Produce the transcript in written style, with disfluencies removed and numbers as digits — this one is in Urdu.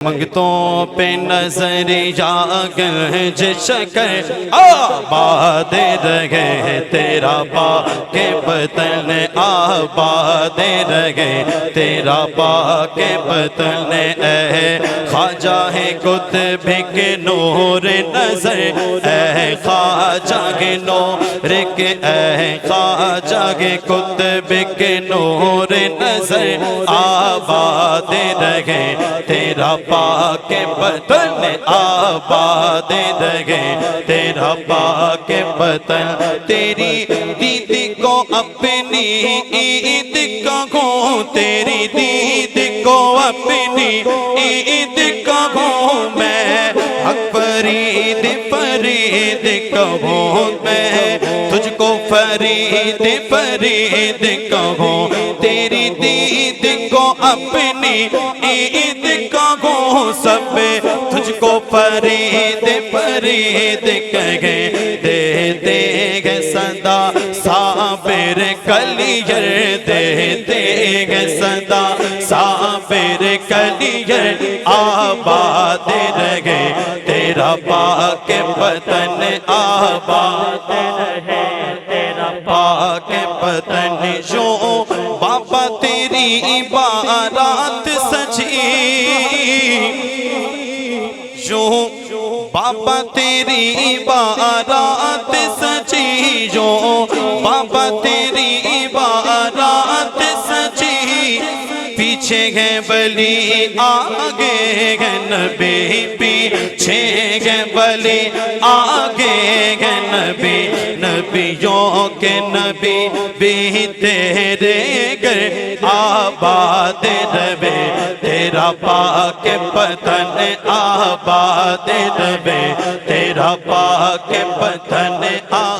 منگتوں پہ نظر گنج شکر آباد رہے تیرا پاک وطن آباد رہے تیرا پاک وطن اے خواجہ قطب کے نور نظر اے خواجہ کے نور کے اے خواجہ قطب کے نور نظر آباد رہے تیرا پاک وطن آباد رہے تیرا پاک وطن تیری دید کو اپنی عید کہوں تیری دید کو اپنی عید کہوں میں حق فرید فرید کہوں میں تجھ کو فرید فرید کہوں تیری دید کو اپنی عید کہوں سب تجھ کو فرید فرید کہیں دے دے گے صدا صابر کلیر دے دے گے صدا صابر کلیر آباد رہے تیرا پاک وطن آباد رہے تیرا پاک وطن جو بابا تیری بارات سجی جو بابا تیری بارات سجی جو بابا تیری بارات سجی پیچھے ہے ولی آگے ہے نبی پیچھے ہے ولی آگے ہے نبی نبیوں کے نبی بھی تیرے گھر آباد رہے تیرا پاک وطن آباد رہے تیرا پاک وطن آباد